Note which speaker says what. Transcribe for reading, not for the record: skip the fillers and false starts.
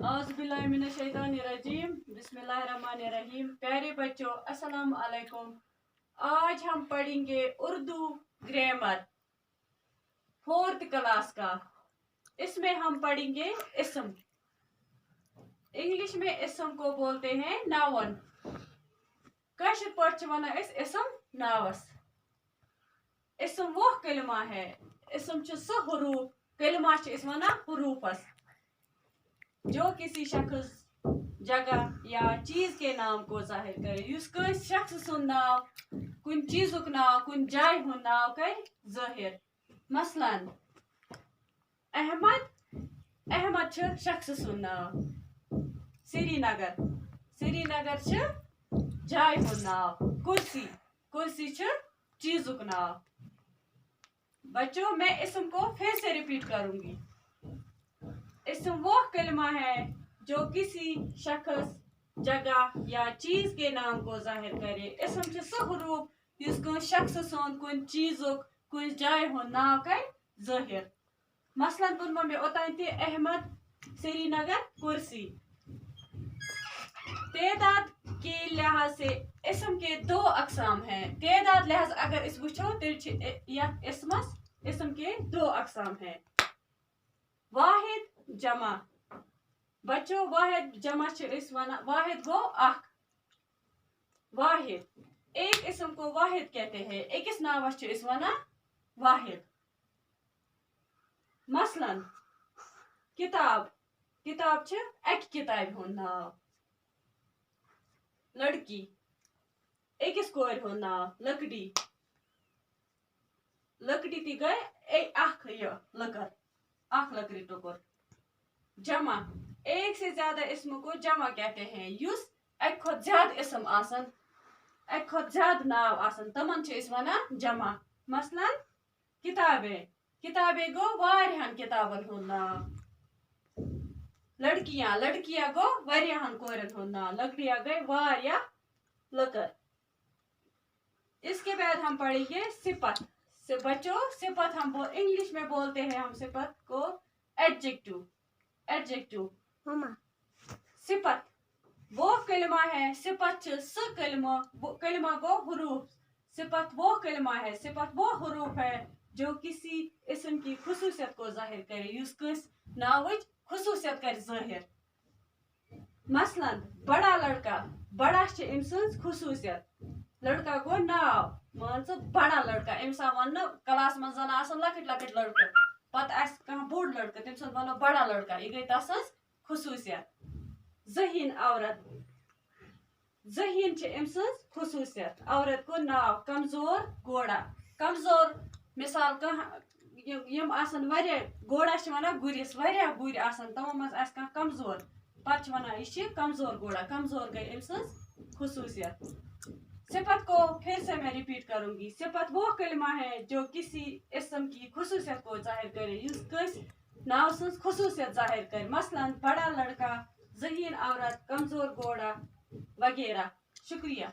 Speaker 1: औज़ुबिल्लाहिमिनश्शैतानिर्रजीम बिस्मिल्लाहिर्रहमानिर्रहीम। प्यारे बच्चों, अस्सलाम वालेकुम। आज हम पढ़ेंगे उर्दू ग्रामर 4th क्लास का। इसमें हम पढ़ेंगे इस्म। इंग्लिश में इस्म को बोलते हैं नाउन। कशिर पढ़ वना इस्म नावस। इस्म वो कलिमा है, इस्म च हरूफ, कलिमा वना हरूफस, जो किसी शख्स, जगह या चीज के नाम को जाहिर करे। युस कस शख्स सुन नाव, कुन चीजुक नाव, कुन जाय हुन नाव कर जाहिर। मसलन अहमद, अहमद छ शख्स सुन नाव। श्रीनगर, श्रीनगर छ जाय हुन नाव। कुर्सी, कुर्सी छ चीजुक नाव। बच्चों, मैं इस्म को फिर से रिपीट करूंगी। इस्म वो कलिमा है जो किसी शख्स, जगह या चीज के नाम को जाहिर करे। इस्म छ सह हरूफ युस कुन शख्स सोन, कुन चीजुक, कुन जाय हो नाव कर जाहिर। मसलन तुम में ओतान ते अहमद, श्रीनगर, कुर्सी। तेदाद के लिहाज से इस्म के दो अकसाम हैं। तेदाद लिहाज अगर इस वुचो इस्म के दो अकसाम हैं। वाहिद, जमा। बच्चों, वाहिद जमा वाहिद गो अख। वाहिद, एक इस्म को वाहिद कहते हैं। एक इस नावस वना वाहिद। मसलन किताब, किताब छ एक किताब हुन नाव। लड़की, एक इस कोर हुन नाव। लकड़ी, लकड़ी ती गए अख लकर, अख लकड़ी टुकुर। जमा, एक से ज्यादा इस्म को जमा कहते हैं। युस एक खुद ज्यादा इस्म आसन, एक खुद ज्यादा नाव आसन, तमन छ वना जमा। मसलन किताबे, किताबे गो वारियान किताबन हुन नाव। लड़कियां, लड़कियां गो वारियान कोरन हुन नाव। लकड़ियां गए वारिया लकर। इसके बाद हम पढ़ेंगे सिफत। बच्चों, सिफत हम इंग्लिश में बोलते हैं हम सिफत को एडजेक्टिव। एडजेक्टिव सिफत वो कलिमा है। सिफत स कलिमा, कलिमा गो हुरूफ। सिफत वो कलिमा है, सिफत वो हुरूफ है जो किसी इस्म की खुसूसियत को जाहिर करे। युस कस नावच खुसूसियत कर जाहिर। मसलन बड़ा लड़का, बड़ा छ इमसंस खुसूसियत। लड़का गो नाव, मान बड़ा लड़का। इमसा वन क्लास में जन आसन लकट लकट लड़का, पत आस कहां बोड़ लड़का, तम वन बड़ा लड़का। यह गई तसंस खुसूसियत। जहीन औरत, जहीन छ इमसंस खुसूसियत। औरत को नाव। कमजोर घोड़ा, कमजोर मिसाल यम आसन वारिया घोड़ा छ वना गुरिस, वारिया गुर आसन, तमो मज आस कहां कमजोर, पत छ वना यह कमजोर घोड़ा। कमजोर गई इमसंस खुसूसियत। सिफत को फिर से मैं रिपीट करूंगी। सिफत वो कलिमा है जो किसी इस्म की खुसूसियत को जाहिर करे। युस कस नाव सं खुसूसियत जाहिर करे। मसलन बड़ा लड़का, जहीन औरत, कमजोर घोड़ा वगैरह। शुक्रिया।